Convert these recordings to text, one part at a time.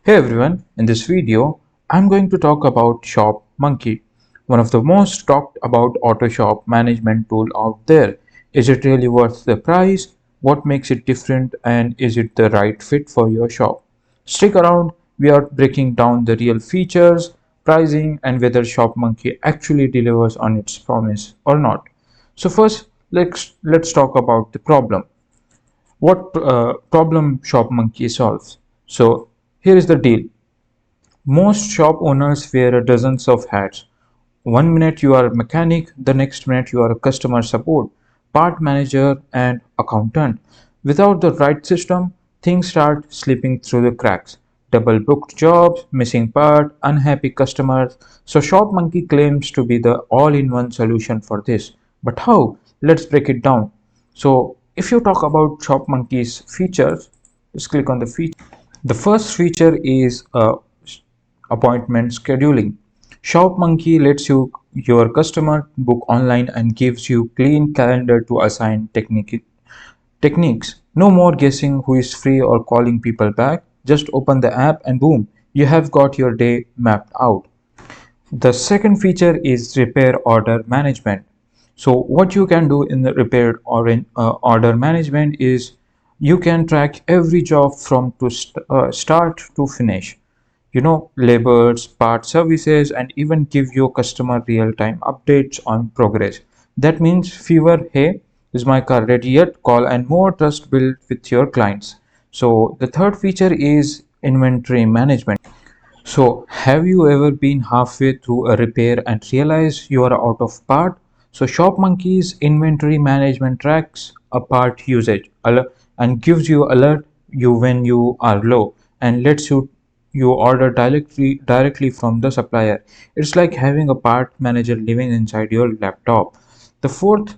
Hey everyone, in this video, I'm going to talk about Shopmonkey, one of the most talked about auto shop management tool out there. Is it really worth the price? What makes it different? And is it the right fit for your shop? Stick around, we are breaking down the real features, pricing, and whether Shopmonkey actually delivers on its promise or not. So first, let's talk about the problem. What problem Shopmonkey solves? So here is the deal. Most shop owners wear dozens of hats. One minute you are a mechanic, the next minute you are a customer support, part manager, and accountant. Without the right system, things start slipping through the cracks. Double booked jobs, missing part, unhappy customers. So ShopMonkey claims to be the all-in-one solution for this. But how? Let's break it down. So if you talk about ShopMonkey's features, just click on the feature. The first feature is appointment scheduling. ShopMonkey lets your customer book online and gives you clean calendar to assign techniques. No more guessing who is free or calling people back. Just open the app and boom, you have got your day mapped out. The second feature is repair order management. So what you can do in the repair or in order management is you can track every job from start to finish. Labors, part services, and even give your customer real-time updates on progress. That means fewer, hey, is my car ready yet? Call, and more trust built with your clients. So the third feature is inventory management. So, have you ever been halfway through a repair and realize you are out of part? So, ShopMonkey's inventory management tracks a part usage and gives you alert you when you are low and lets you order directly from the supplier. It's like having a part manager living inside your laptop. The fourth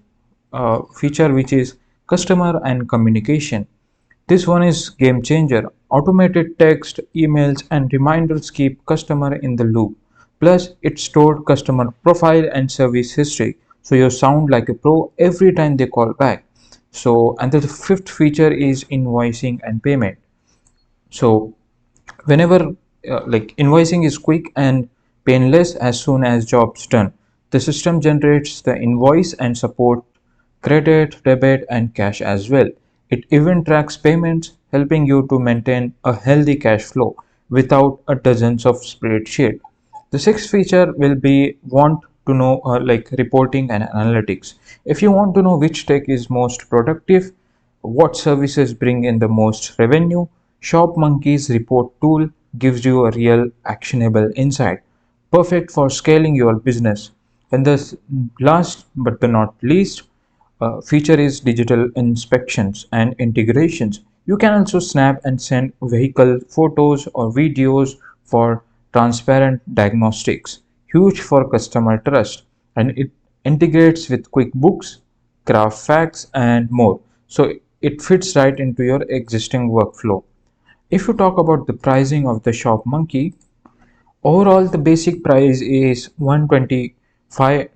feature, which is customer and communication. This one is game changer. Automated text, emails, and reminders keep customer in the loop. Plus, it stored customer profile and service history, so you sound like a pro every time they call back. So, and the fifth feature is invoicing and payment. So, whenever invoicing is quick and painless as soon as job's done, the system generates the invoice and support credit, debit, and cash as well. It even tracks payments, helping you to maintain a healthy cash flow without a dozens of spreadsheets. The sixth feature will be want to know reporting and analytics. If you want to know which tech is most productive, what services bring in the most revenue, ShopMonkey's report tool gives you a real actionable insight, perfect for scaling your business. And the last but the not least feature is digital inspections and integrations. You can also snap and send vehicle photos or videos for transparent diagnostics, huge for customer trust, and it integrates with QuickBooks, Facts, and more. So it fits right into your existing workflow. If you talk about the pricing of the Shop Monkey, overall the basic price is $125,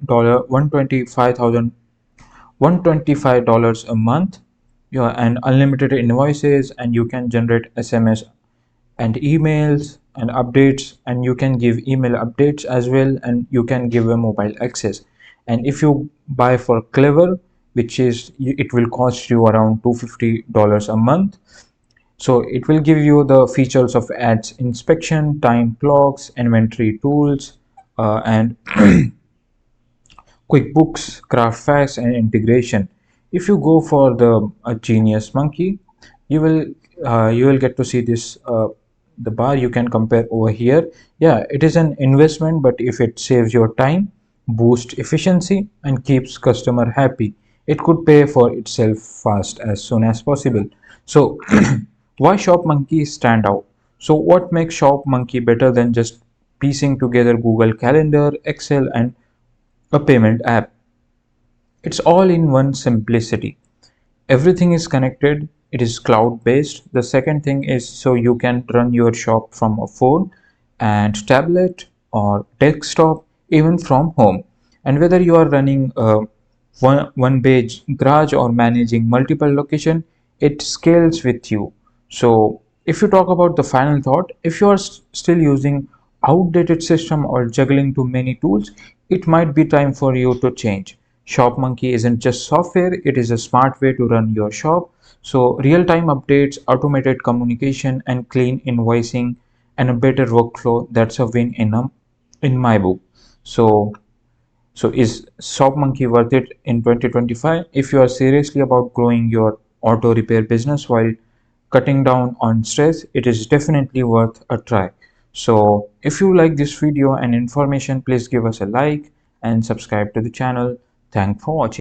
$125 a month. Yeah, and unlimited invoices, and you can generate SMS and emails and updates, and you can give email updates as well, and you can give a mobile access. And if you buy for Clever, which is it will cost you around $250 a month. So it will give you the features of ads inspection, time clocks, inventory tools, and QuickBooks, Facts, and integration. If you go for the Genius Monkey, you will get to see this the bar you can compare over here. Yeah, it is an investment, but if it saves your time, boosts efficiency, and keeps customer happy, it could pay for itself fast as soon as possible. So, why Shop Monkey stand out? So, what makes Shop Monkey better than just piecing together Google Calendar, Excel, and a payment app? It's all in one simplicity. Everything is connected, it is cloud based. The second thing is so you can run your shop from a phone and tablet or desktop, even from home. And whether you are running a one page garage or managing multiple location, it scales with you. So If you talk about the final thought, if you are still using outdated system or juggling too many tools, it might be time for you to change. ShopMonkey isn't just software, it is a smart way to run your shop. So real-time updates, automated communication, and clean invoicing and a better workflow, that's a win in my book. So is ShopMonkey worth it in 2025? If you are seriously about growing your auto repair business while cutting down on stress, it is definitely worth a try. So if you like this video and information, please give us a like and subscribe to the channel. Thanks for watching.